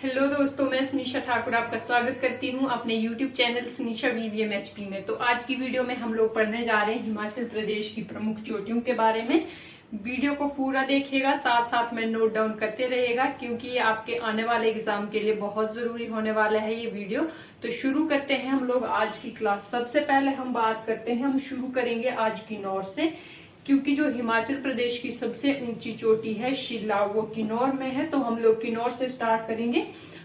Hello दोस्तों, मैं सुनीशा ठाकुर आपका स्वागत करती हूं अपने YouTube चैनल सुनीशा VVMHP में। तो आज की वीडियो में हम लोग पढ़ने जा रहे हैं हिमाचल प्रदेश की प्रमुख चोटियों के बारे में। वीडियो को पूरा देखिएगा, साथ साथ में नोट डाउन करते रहिएगा क्योंकि ये आपके आने वाले एग्जाम के लिए बहुत जरूरी होने वाला है ये वीडियो। तो शुरू करते हैं हम लोग आज की क्लास। सबसे पहले हम बात करते हैं, हम शुरू करेंगे आज किन्नौर से, क्योंकि जो हिमाचल प्रदेश की सबसे ऊंची चोटी है शिला, वो किन्नौर में है। तो हम लोग किन्नौर से स्टार्ट करेंगे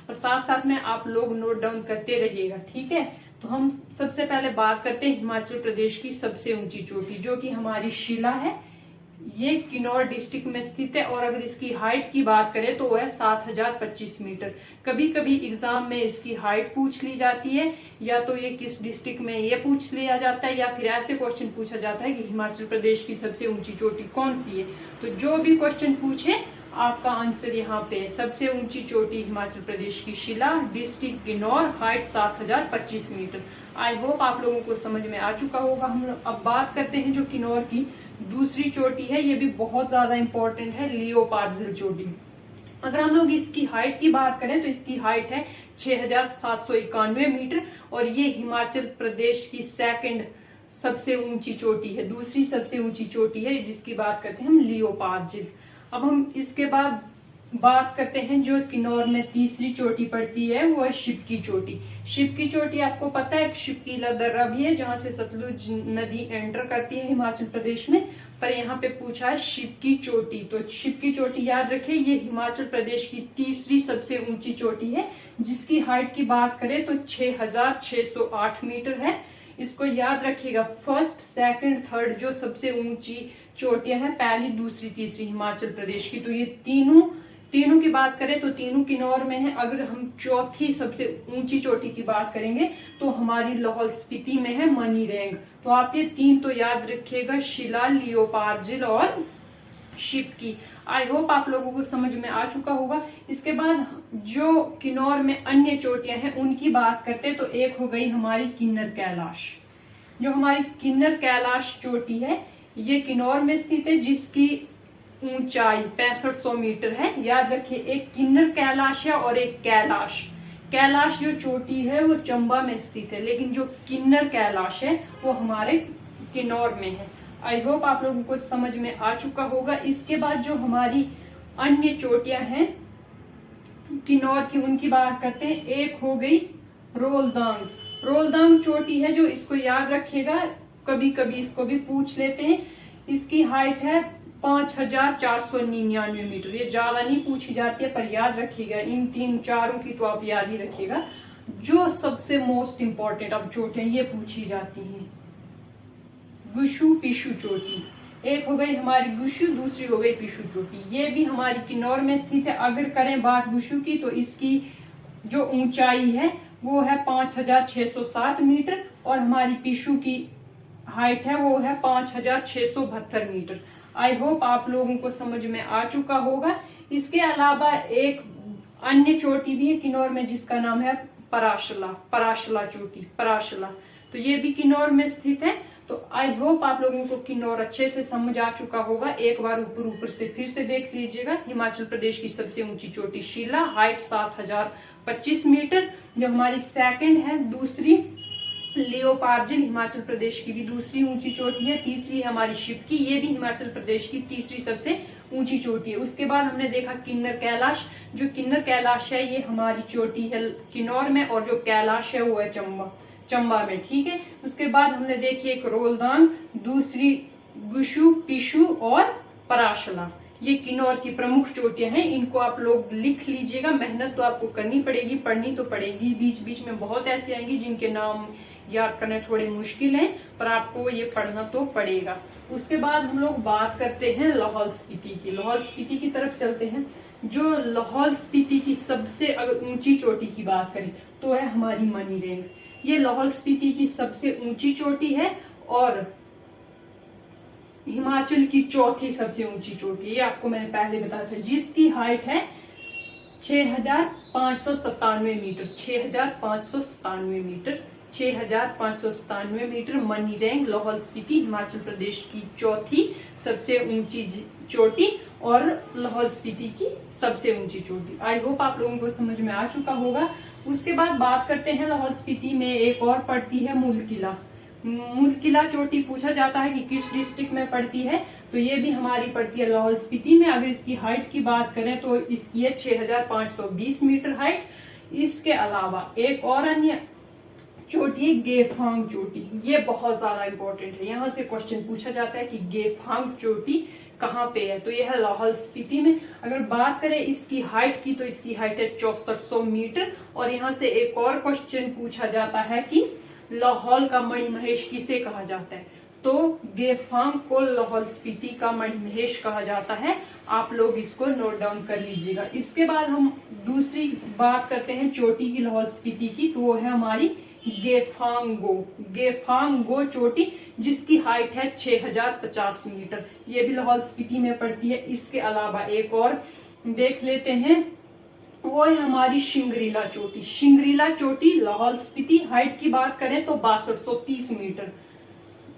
और साथ साथ में आप लोग नोट डाउन करते रहिएगा, ठीक है। तो हम सबसे पहले बात करते हैं हिमाचल प्रदेश की सबसे ऊंची चोटी, जो कि हमारी शिला है। ये किन्नौर डिस्ट्रिक्ट में स्थित है और अगर इसकी हाइट की बात करें तो वह 7025 मीटर। कभी कभी एग्जाम में इसकी हाइट पूछ ली जाती है, या तो ये किस डिस्ट्रिक्ट में ये पूछ लिया जाता है, या फिर ऐसे क्वेश्चन पूछा जाता है कि हिमाचल प्रदेश की सबसे ऊंची चोटी कौन सी है। तो जो भी क्वेश्चन पूछे आपका आंसर यहाँ पे है। सबसे ऊंची चोटी हिमाचल प्रदेश की Shilla, district Kinnaur, height 7025 metre. I hope आप लोगों को समझ में आ चुका होगा। हम लोग अब बात करते हैं जो किन्नौर की दूसरी चोटी है, ये भी बहुत ज्यादा इंपॉर्टेंट है, लियोपार्ड चोटी। अगर हम लोग इसकी हाइट की बात करें तो इसकी हाइट है 6791 मीटर और ये हिमाचल प्रदेश की सेकंड सबसे ऊंची चोटी है, दूसरी सबसे ऊंची चोटी है जिसकी बात करते हैं हम लियोपार्ड। अब हम इसके बाद बात करते हैं जो किन्नौर में तीसरी चोटी पड़ती है, वो है शिव की चोटी। शिव की चोटी आपको पता है शिवकीला दर्रा भी है जहां से सतलुज नदी एंटर करती है हिमाचल प्रदेश में, पर यहाँ पे पूछा है शिव की चोटी। तो शिव की चोटी याद रखिए, ये हिमाचल प्रदेश की तीसरी सबसे ऊंची चोटी है जिसकी हाइट की बात करें तो 6608 मीटर है। इसको याद रखिएगा, फर्स्ट सेकंड थर्ड जो सबसे ऊंची चोटियां हैं, पहली दूसरी तीसरी हिमाचल प्रदेश की, तो ये तीनों की बात करें तो तीनों किन्नौर में है। अगर हम चौथी सबसे ऊंची चोटी की बात करेंगे तो हमारी लाहौल स्पीति में है, मनीरैंग। तो आप ये तीन तो याद रखिएगा, शिला, लियोपार्ड और शिव की। आई होप आप लोगों को समझ में आ चुका होगा। इसके बाद जो किन्नौर में अन्य चोटियां हैं उनकी बात करते तो एक हो गई हमारी किन्नर कैलाश। जो हमारी किन्नर कैलाश चोटी है ये किन्नौर में स्थित है जिसकी ऊंचाई 6500 मीटर है। याद रखिए, एक किन्नर कैलाश है और एक कैलाश। कैलाश जो चोटी है वो चंबा में स्थित है, लेकिन जो किन्नर कैलाश है वो हमारे किन्नौर में है। आई होप आप लोगों को समझ में आ चुका होगा। इसके बाद जो हमारी अन्य चोटियां हैं किन्नौर की, उनकी बात करते हैं। एक हो गई रोलदांग। रोलदांग चोटी है जो, इसको याद रखिएगा, कभी कभी इसको भी पूछ लेते हैं। इसकी हाइट है 5499 मीटर। ये ज्यादा नहीं पूछी जाती है पर याद रखिएगा, इन तीन चारों की तो आप याद ही रखिएगा। जो सबसे मोस्ट इंपॉर्टेंट अब चोटियां ये पूछी जाती हैं, गुशु पिशु चोटी। एक हो गई हमारी गुशु, दूसरी हो गई पिशु चोटी। ये भी हमारी किन्नौर में स्थित है। अगर करें बात गुशु की तो इसकी जो ऊंचाई है वो है 5607 मीटर और हमारी पिशु की हाइट है वो है 5672 मीटर। आई होप आप लोगों को समझ में आ चुका होगा। इसके अलावा एक अन्य चोटी भी है किन्नौर में जिसका नाम है पराशला चोटी, पराशला। तो ये भी किन्नौर में स्थित है। तो आई होप आप लोगों को किन्नौर अच्छे से समझ आ चुका होगा। एक बार ऊपर से फिर से देख लीजिएगा। हिमाचल प्रदेश की सबसे ऊंची चोटी शिला, हाइट 7025 मीटर। जो हमारी सेकंड है, दूसरी लियोपार्ड, हिमाचल प्रदेश की भी दूसरी ऊंची चोटी है। तीसरी है हमारी शिव की, ये भी हिमाचल प्रदेश की तीसरी सबसे ऊंची चोटी है। उसके बाद हमने देखा किन्नर कैलाश। जो किन्नर कैलाश है ये हमारी चोटी है किन्नौर में और जो कैलाश है वो है चंबा में, ठीक है। उसके बाद हमने देखी एक रोलदांग, दूसरी गुशु, पिशु और पराशला। ये किन्नौर की प्रमुख चोटियां हैं। इनको आप लोग लिख लीजिएगा। मेहनत तो आपको करनी पड़ेगी, पढ़नी तो पड़ेगी। बीच बीच में बहुत ऐसे आएंगी जिनके नाम याद करने थोड़े मुश्किल हैं, पर आपको ये पढ़ना तो पड़ेगा। उसके बाद हम लोग बात करते हैं लाहौल स्पीति की। लाहौल स्पीति की तरफ चलते हैं। जो लाहौल स्पीति की सबसे अगर ऊंची चोटी की बात करें तो है हमारी मनीरैंग। ये लाहौल स्पीति की सबसे ऊंची चोटी है और हिमाचल की चौथी सबसे ऊंची चोटी है। ये आपको मैंने पहले बताया था, जिसकी हाइट है 6597 meter. 6597 meter, 6597 meter Manirang, Lahaul Spiti, Himachal Pradesh की चौथी सबसे ऊंची चोटी। और लाहौल स्पीति की सबसे ऊंची चोटी। आई होप आप लोगों को समझ में आ चुका होगा। उसके बाद बात करते हैं लाहौल स्पीति में एक और पड़ती है मूल किला। मूल किला चोटी पूछा जाता है कि किस डिस्ट्रिक्ट में पड़ती है, तो ये भी हमारी पड़ती है लाहौल स्पीति में। अगर इसकी हाइट की बात करें तो इसकी है 6520 मीटर हाइट। इसके अलावा एक और अन्य चोटी गेफांग चोटी, ये बहुत ज्यादा इंपॉर्टेंट है। यहाँ से क्वेश्चन पूछा जाता है कि गेफांग चोटी कहाँ पे है, तो यह है लाहौल स्पीति में। अगर बात करें इसकी हाइट की तो इसकी हाइट है 6400 मीटर। और यहाँ से एक और क्वेश्चन पूछा जाता है कि लाहौल का मणिमहेश किसे कहा जाता है, तो गेफांग को लाहौल स्पीति का मणिमहेश कहा जाता है। आप लोग इसको नोट डाउन कर लीजिएगा। इसके बाद हम दूसरी बात करते हैं चोटी की लाहौल स्पीति की, तो वो है हमारी गेफांगो। गेफांगो चोटी जिसकी हाइट है 6050 मीटर, ये भी लाहौल स्पीति में पड़ती है। इसके अलावा एक और देख लेते हैं, वो है हमारी शिंगरीला चोटी। शिंगरीला चोटी लाहौल स्पीति, हाइट की बात करें तो 6230 मीटर।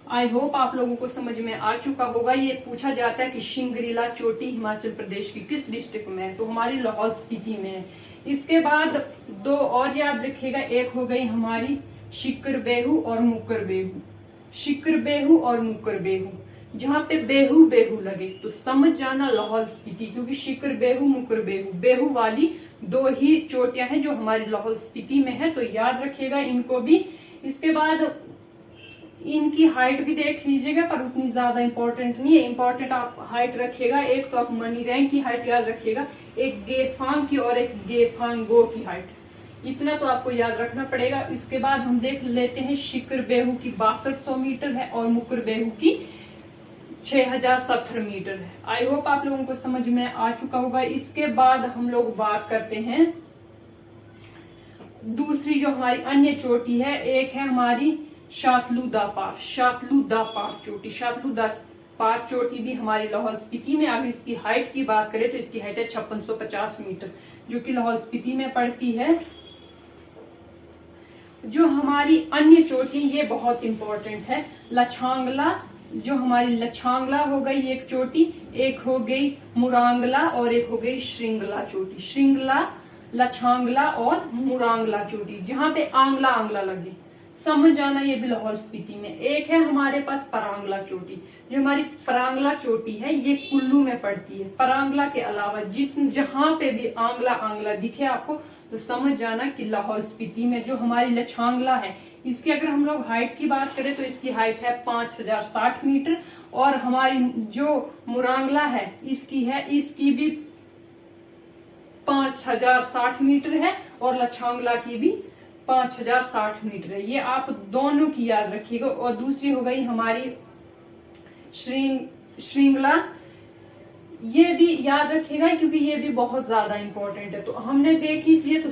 आई होप आप लोगों को समझ में आ चुका होगा। ये पूछा जाता है कि शिंगरीला चोटी हिमाचल प्रदेश की किस डिस्ट्रिक्ट में है, तो हमारी लाहौल स्पीति में है। इसके बाद दो और याद रखिएगा, एक हो गई हमारी शिकर बेहू और मुकर बेहू। शिकर बेहू और मुकर बेहू, जहाँ पे बेहू बेहू लगे तो समझ जाना लाहौल स्पीति, क्योंकि शिकर बेहू मुकर बेहू, बेहू वाली दो ही चोटियां हैं जो हमारी लाहौल स्पीति में है, तो याद रखिएगा इनको भी। इसके बाद इनकी हाइट भी देख लीजिएगा, पर उतनी ज्यादा इंपॉर्टेंट नहीं है। इंपॉर्टेंट आप हाइट रखिएगा, एक तो आप मनी रैंक की हाइट याद रखिएगा, एक गेफांग की और एक गेफांगो की हाइट, इतना तो आपको याद रखना पड़ेगा। इसके बाद हम देख लेते हैं शिकर बेहू की 6200 मीटर है और मुकर बेहू की 6070 मीटर है। आई होप आप लोगों को समझ में आ चुका होगा। इसके बाद हम लोग बात करते हैं दूसरी जो हमारी अन्य चोटी है, एक है हमारी शातलू दा पार। शातलू दा पार चोटी, शातलू दा पार चोटी भी हमारी लाहौल स्पीति में। अगर इसकी हाइट की बात करें तो इसकी हाइट है 5650 मीटर, जो कि लाहौल स्पीति में पड़ती है। जो हमारी अन्य चोटी, ये बहुत इंपॉर्टेंट है, लछांगला। जो हमारी लछांगला हो गई एक चोटी, एक हो गई मुरांगला और एक हो गई श्रृंगला चोटी। श्रृंगला, लछांगला और मुरांगला चोटी, जहां पे आंगला आंगला लगे, समझ जाना ये भी लाहौल स्पीति में। एक है हमारे पास परांगला चोटी। जो हमारी परांगला चोटी है ये कुल्लू में पड़ती है। परांगला के अलावा जहां पे भी आंगला आंगला दिखे आपको तो समझ जाना कि लाहौल स्पीति में। जो हमारी लछांगला है, इसकी अगर हम लोग हाइट की बात करें तो इसकी हाइट है 5060 मीटर। और हमारी जो मुरांगला है इसकी भी 5060 मीटर है और लछांगला की भी 5060 मीटर है। ये आप दोनों की याद रखिएगा। और दूसरी हो गई हमारी श्रृंगला, ये भी याद रखिएगा क्योंकि ये भी बहुत ज्यादा इंपॉर्टेंट है। तो हमने देखी इसलिए तो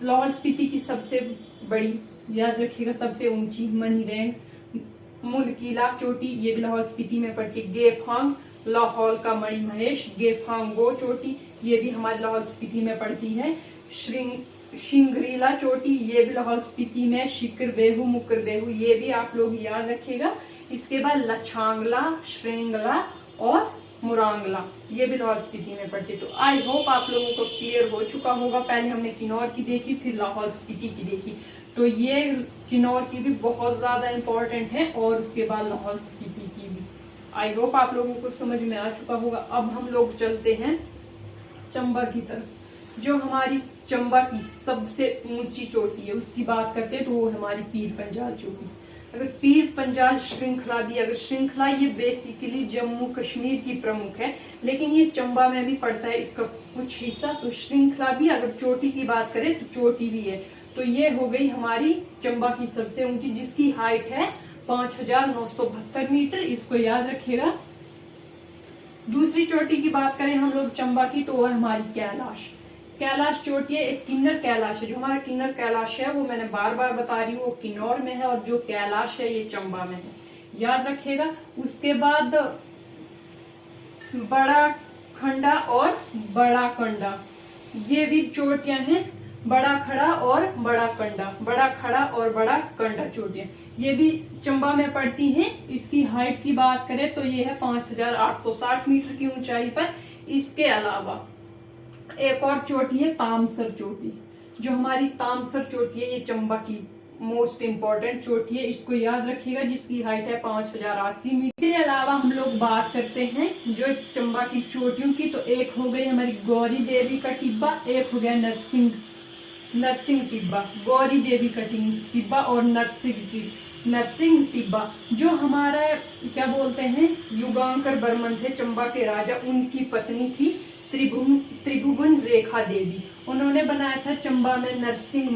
लाहौल स्पीति की सबसे बड़ी याद रखिएगा, सबसे ऊंची मनी रैंक मुलकीला चोटी, ये भी लाहौल स्पीति में पड़ती है। गेफांग, लाहौल का मणिमहेश गेफांगो चोटी, ये भी हमारे लाहौल स्पीति में पड़ती है। शिंगरीला चोटी, ये भी लाहौल स्पीति में। शिकर बेहू, मुकर बेहू, ये भी आप लोग याद रखिएगा। इसके बाद लछांगला, श्रृंगला और मुरांगला, ये भी लाहौल स्पीति में पड़ती है। तो आई होप आप लोगों को क्लियर हो चुका होगा। पहले हमने किन्नौर की देखी, फिर लाहौल स्पीति की देखी, तो ये किन्नौर की भी बहुत ज्यादा इंपॉर्टेंट है और उसके बाद लाहौल स्पीति की भी। आई होप आप लोगों को समझ में आ चुका होगा। अब हम लोग चलते हैं चंबा की तरफ। जो हमारी चंबा की सबसे ऊंची चोटी है उसकी बात करते हैं तो वो हमारी पीर पंजाल चोटी। अगर पीर पंजाल श्रृंखला भी, अगर श्रृंखला ये बेसिकली जम्मू कश्मीर की प्रमुख है, लेकिन ये चंबा में भी पड़ता है इसका कुछ हिस्सा। तो श्रृंखला भी अगर चोटी की बात करें तो चोटी भी है। तो ये हो गई हमारी चंबा की सबसे ऊंची, जिसकी हाइट है 5972 मीटर, इसको याद रखिएगा। दूसरी चोटी की बात करें हम लोग चंबा की, तो वो है हमारी कैलाश। कैलाश चोटी है, एक किन्नर कैलाश है। जो हमारा किन्नर कैलाश है वो मैंने बार बार बता रही हूँ, वो किन्नौर में है, और जो कैलाश है ये चंबा में है, याद रखिएगा। उसके बाद बड़ा खंडा और बड़ा कंडा, ये भी चोटियां हैं। बड़ा खड़ा और बड़ा कंडा, बड़ा खड़ा और बड़ा कंडा चोटियां, ये भी चंबा में पड़ती हैं। इसकी हाइट की बात करें तो ये है 5860 मीटर की ऊंचाई पर। इसके अलावा एक और चोटी है तामसर चोटी। जो हमारी तामसर चोटी है ये चंबा की मोस्ट इम्पोर्टेंट चोटी है, इसको याद रखिएगा, जिसकी हाइट है 5080 मीटर। इसके अलावा हम लोग बात करते हैं जो चंबा की चोटियों की, तो एक हो गई हमारी गौरी देवी का टिब्बा, एक हो गया नरसिंह टिब्बा। गौरी देवी का टिब्बा और नरसिंह टिब्बा जो हमारा क्या बोलते हैं युगांकर बर्मन थे चंबा के राजा, उनकी पत्नी थी त्रिभुवन रेखा देवी। उन्होंने बनाया था चंबा में नरसिंह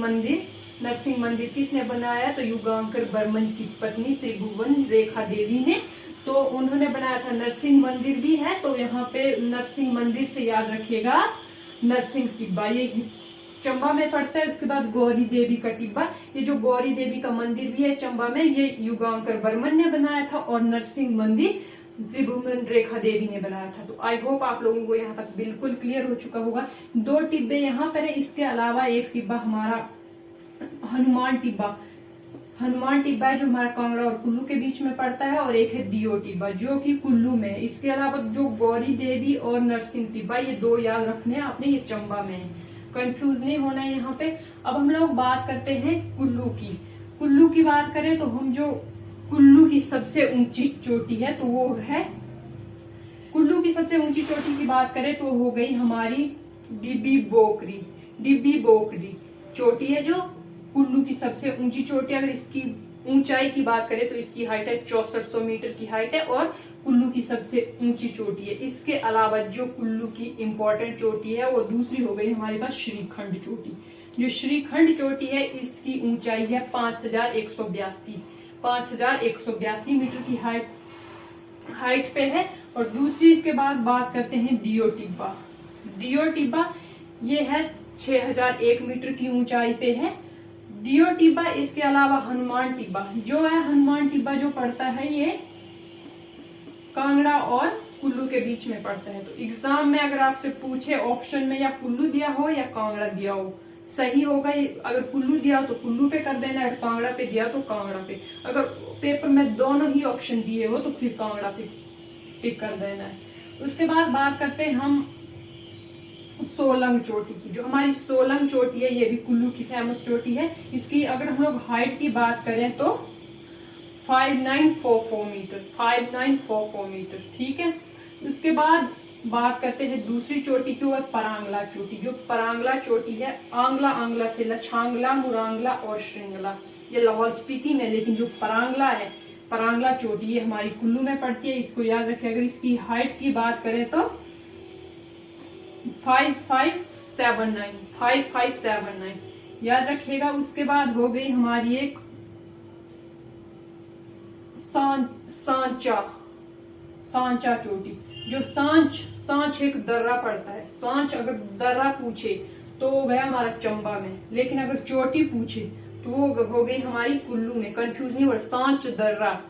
मंदिर किसने बनाया? तो युगांकर बर्मन की पत्नी त्रिभुवन रेखा देवी ने। तो उन्होंने बनाया था। नरसिंह मंदिर भी है, तो यहाँ पे नरसिंह मंदिर से याद रखिएगा नरसिंह टिब्बा, ये चंबा में पड़ता है। उसके बाद गौरी देवी का टिब्बा, ये जो गौरी देवी का मंदिर भी है चंबा में, ये युगांकर बर्मन ने बनाया था। और नरसिंह मंदिर त्रिभुवन रेखा देवी ने बनाया था। तो आई होप आप लोगों को यहाँ तक बिल्कुल क्लियर हो चुका होगा। 2 टिब्बे यहाँ पर है। इसके अलावा एक टिब्बा हमारा हनुमान टिब्बा है जो हमारा कांगड़ा और कुल्लू के बीच में पड़ता है, और एक है दियो टिब्बा जो कि कुल्लू में है। इसके अलावा जो गौरी देवी और नरसिंह टिब्बा, ये 2 याद रखने हैं आपने, ये चंबा में है, कंफ्यूज नहीं होना है यहाँ पे। अब हम लोग बात करते हैं कुल्लू की बात करें तो हम जो कुल्लू की सबसे ऊंची चोटी है तो वो है, कुल्लू की सबसे ऊंची चोटी की बात करें तो हो गई हमारी डिब्बी बोकरी चोटी है जो कुल्लू की सबसे ऊंची चोटी। अगर इसकी ऊंचाई की बात करें तो इसकी हाइट है 6400 मीटर की हाइट है और कुल्लू की सबसे ऊंची चोटी है। इसके अलावा जो कुल्लू की इंपॉर्टेंट चोटी है वो दूसरी हो गई हमारे पास श्रीखंड चोटी। जो श्रीखंड चोटी है इसकी ऊंचाई है 5182 मीटर की हाइट पे है। और दूसरी इसके बाद बात करते हैं दियो टिब्बा, ये है 6001 मीटर की ऊंचाई पे है दियो टिब्बा। इसके अलावा हनुमान टिब्बा जो पड़ता है ये कांगड़ा और कुल्लू के बीच में पड़ता है। तो एग्जाम में अगर आपसे पूछे ऑप्शन में या कुल्लू दिया हो या कांगड़ा दिया हो, सही होगा अगर कुल्लू दिया हो तो कुल्लू पे कर देना, अगर कांगड़ा पे दिया तो कांगड़ा पे। अगर पेपर में दोनों ही ऑप्शन दिए हो तो फिर कांगड़ा पे टिक कर देना है। उसके बाद बात करते हैं हम सोलंग चोटी की। जो हमारी सोलंग चोटी है ये भी कुल्लू की फेमस चोटी है। इसकी अगर हम लोग हाइट की बात करें तो 5944 मीटर, ठीक है। उसके बाद बात करते हैं दूसरी चोटी की, वो है परांगला चोटी। जो परांगला चोटी है आंगला से लछांगला, मुरांगला और श्रृंगला, ये लाहौल स्पीति में, लेकिन जो परांगला चोटी ये हमारी कुल्लू में पड़ती है, इसको याद रखें। अगर इसकी हाइट की बात करें तो 5579 याद रखिएगा। उसके बाद हो गई हमारी एक सांचा चोटी। जो सांच एक दर्रा पड़ता है। सांच अगर दर्रा पूछे तो वह हमारा चंबा में, लेकिन अगर चोटी पूछे तो वो हो गई हमारी कुल्लू में। कंफ्यूज नहीं हो, सांच दर्रा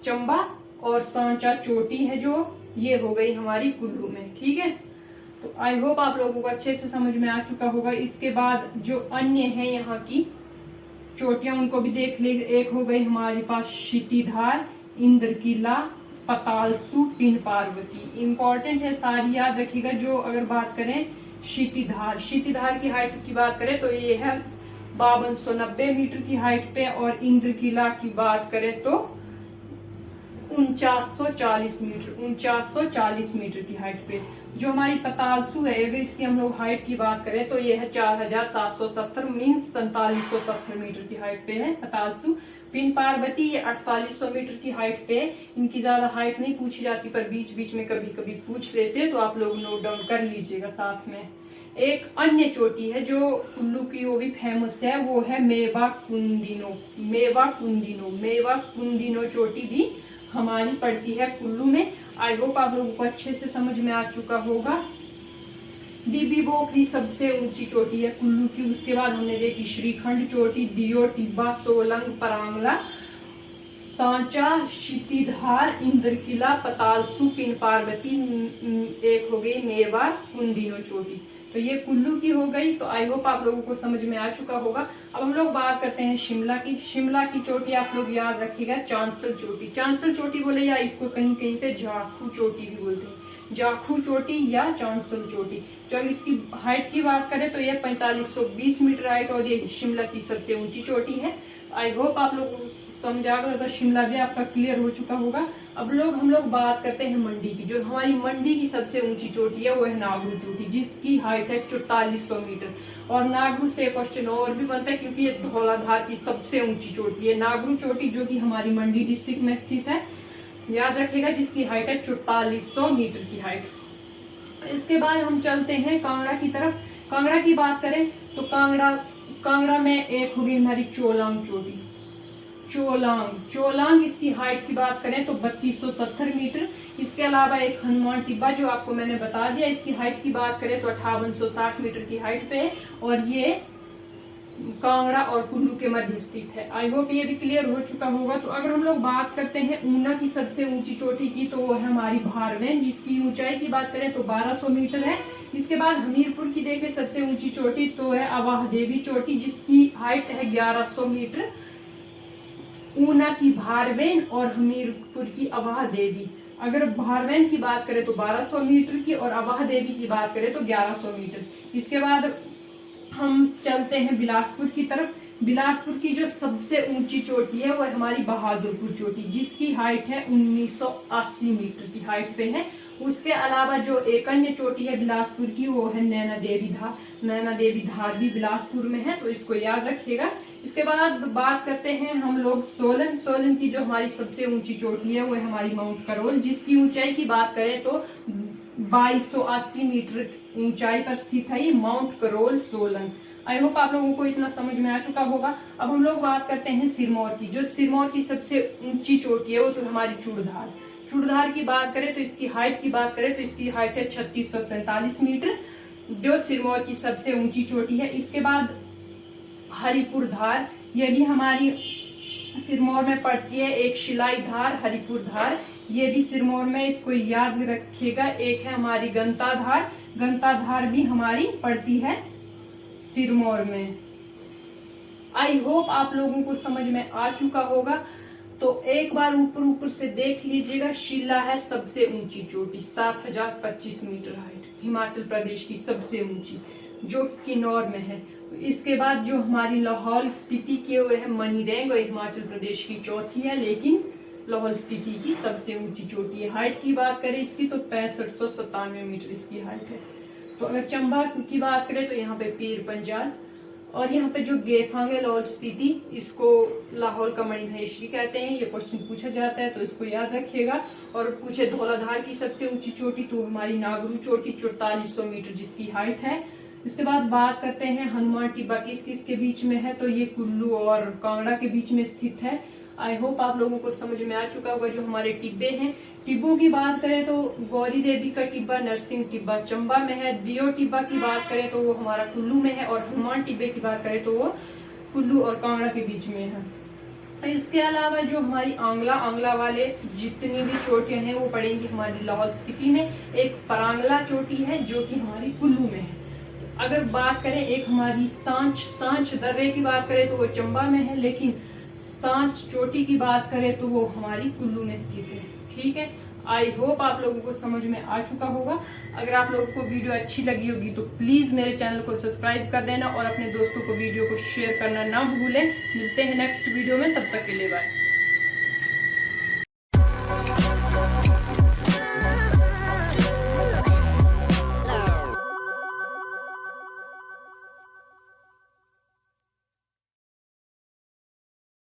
चंबा और सांचा चोटी है जो ये हो गई हमारी कुल्लू में, ठीक है। तो आई होप आप लोगों को अच्छे से समझ में आ चुका होगा। इसके बाद जो अन्य है यहाँ की चोटियां उनको भी देख ले। एक हो गई हमारे पास क्षितिधार, इंद्रकिला, पतालसू, पिन पार्वती। इंपॉर्टेंट है, सारी याद रखिएगा। जो अगर बात करें क्षितिधार की हाइट की बात करें तो ये है 5290 मीटर की हाइट पे, और इंद्रकिला की बात करें तो 4940 मीटर की हाइट पे। जो हमारी पतालसू है अगर इसकी हम लोग हाइट की बात करें तो ये है 4770 मीन्स 4770 मीटर की हाइट पे है पतालसू। पिन पार्वती ये 4800 मीटर की हाइट पे है। इनकी ज्यादा हाइट नहीं पूछी जाती पर बीच बीच में कभी कभी पूछ लेते हैं, तो आप लोग नोट डाउन कर लीजिएगा साथ में। एक अन्य चोटी है जो कुल्लू की, वो भी फेमस है, वो है मेवा कुंदिनो चोटी भी हमारी पड़ती है कुल्लू में। आई होप आप लोगों को अच्छे से समझ में आ चुका होगा। डिब्बी बोकरी सबसे ऊंची चोटी है कुल्लू की। उसके बाद हमने देखी श्रीखंड चोटी, दियो टिब्बा, सोलंग, परांगला, सांचा, क्षितिधार, इंद्रकिला, पतालसू, पिन पार्वती, एक हो गई मेवा कुंदिनो चोटी। तो ये कुल्लू की हो गई। तो आई होप आप लोगों को समझ में आ चुका होगा। अब हम लोग बात करते हैं शिमला की। शिमला की चोटी आप लोग याद रखिएगा, चांसल चोटी। चांसल चोटी बोले या इसको कहीं कहीं पे जाखू चोटी भी बोलते हैं, जाखू चोटी या चांसल चोटी। तो इसकी हाइट की बात करें तो ये 4520 मीटर हाइट और ये शिमला की सबसे ऊंची चोटी है। आई होप आप लोगों को समझा होगा, शिमला भी आपका क्लियर हो चुका होगा। अब हम लोग बात करते हैं मंडी की। जो हमारी मंडी की सबसे ऊंची चोटी है वो है नागरू चोटी, जिसकी हाइट है 4400 मीटर। और नागरू से क्वेश्चन और भी बनता है क्योंकि ये धौलाधार की सबसे ऊंची चोटी है नागरू चोटी, जो कि हमारी मंडी डिस्ट्रिक्ट में स्थित है, याद रखेगा, जिसकी हाइट है 4400 मीटर की हाइट। इसके बाद हम चलते हैं कांगड़ा की तरफ। कांगड़ा की बात करें तो कांगड़ा में एक होगी हमारी चोलांग चोटी। चोलांग इसकी हाइट की बात करें तो 3270 मीटर। इसके अलावा एक हनुमान टिब्बा जो आपको मैंने बता दिया, इसकी हाइट की बात करें तो 5860 मीटर की हाइट पे है और ये कांगड़ा और कुल्लू के मध्य स्थित है। आई होप ये भी क्लियर हो चुका होगा। तो अगर हम लोग बात करते हैं ऊना की सबसे ऊंची चोटी की तो वो है हमारी भारवेन, जिसकी ऊंचाई की बात करें तो 1200 मीटर है। इसके बाद हमीरपुर की देखें सबसे ऊंची चोटी तो है अवाह देवी चोटी, जिसकी हाइट है 1100 मीटर। ऊना की भारवेन और हमीरपुर की अवाह देवी। अगर भारवेन की बात करें तो 1200 मीटर की और अवाह देवी की बात करें तो 1100 मीटर। इसके बाद हम चलते हैं बिलासपुर की तरफ। बिलासपुर की जो सबसे ऊंची चोटी है वो है हमारी बहादुरपुर चोटी, जिसकी हाइट है 1980 मीटर की हाइट पे है। उसके अलावा जो एक अन्य चोटी है बिलासपुर की वो है नैना देवी धार। नैना देवी धार भी बिलासपुर में है, तो इसको याद रखिएगा। इसके बाद बात करते हैं हम लोग सोलन की जो हमारी सबसे ऊंची चोटी है वो है हमारी माउंट करोल, जिसकी ऊंचाई की बात करें तो 2280 मीटर ऊंचाई पर स्थित है ये माउंट करोल सोलन। आई होप आप लोगों को इतना समझ में आ चुका होगा। अब हम लोग बात करते हैं सिरमौर की। जो सिरमौर की सबसे ऊंची चोटी है वो तो हमारी चूड़धार। चूड़धार की बात करें तो इसकी हाइट की बात करें तो इसकी हाइट है 3647 मीटर, जो सिरमौर की सबसे ऊंची चोटी है। इसके बाद हरिपुर धार, ये भी हमारी सिरमौर में पड़ती है। एक शिलाई धार, हरिपुर धार, ये भी सिरमौर में, इसको याद रखिएगा। एक है हमारी गंता धार भी हमारी पड़ती है सिरमौर में। आई होप आप लोगों को समझ में आ चुका होगा। तो एक बार ऊपर से देख लीजिएगा। शिला है सबसे ऊंची चोटी, 7025 मीटर हाइट, हिमाचल प्रदेश की सबसे ऊंची, जो किन्नौर में है। इसके बाद जो हमारी लाहौल स्पीति की हुए है मनीरेंग, और हिमाचल प्रदेश की चौथी है, लेकिन लाहौल स्पीति की सबसे ऊंची चोटी है। हाइट की बात करें इसकी तो 6597 मीटर इसकी हाइट है। तो अगर चंबा की बात करें तो यहाँ पे पीर पंजाल, और यहाँ पे जो गेफांग है लाहौल स्पीति, इसको लाहौल का मणिमहेश्वरी कहते हैं। ये क्वेश्चन पूछा जाता है तो इसको याद रखिएगा। और पूछे धौलाधार की सबसे ऊंची चोटी तो हमारी नागरू चोटी 4400 मीटर जिसकी हाइट है। इसके बाद बात करते हैं हनुमान टिब्बा किसके बीच में है, तो ये कुल्लू और कांगड़ा के बीच में स्थित है। आई होप आप लोगों को समझ में आ चुका होगा। जो हमारे टिब्बे हैं, टिब्बों की बात करें तो गौरी देवी का टिब्बा, नरसिंह टिब्बा चंबा में है। दियो टिब्बा की बात करें तो वो हमारा कुल्लू में है, और हनुमान टिब्बे की बात करें तो वो कुल्लू और कांगड़ा के बीच में है। इसके अलावा जो हमारी आंगला वाले जितनी भी चोटियां हैं वो पड़ेंगी हमारी लाहौल स्पीति में। एक परांगला चोटी है जो कि हमारी कुल्लू में है। अगर बात करें एक हमारी सांच दर्रे की बात करें तो वो चंबा में है, लेकिन सांच चोटी की बात करें तो वो हमारी कुल्लू में स्थित है। ठीक है, आई होप आप लोगों को समझ में आ चुका होगा। अगर आप लोगों को वीडियो अच्छी लगी होगी तो प्लीज मेरे चैनल को सब्सक्राइब कर देना और अपने दोस्तों को वीडियो को शेयर करना ना भूलें। मिलते हैं नेक्स्ट वीडियो में, तब तक के लिए बाय।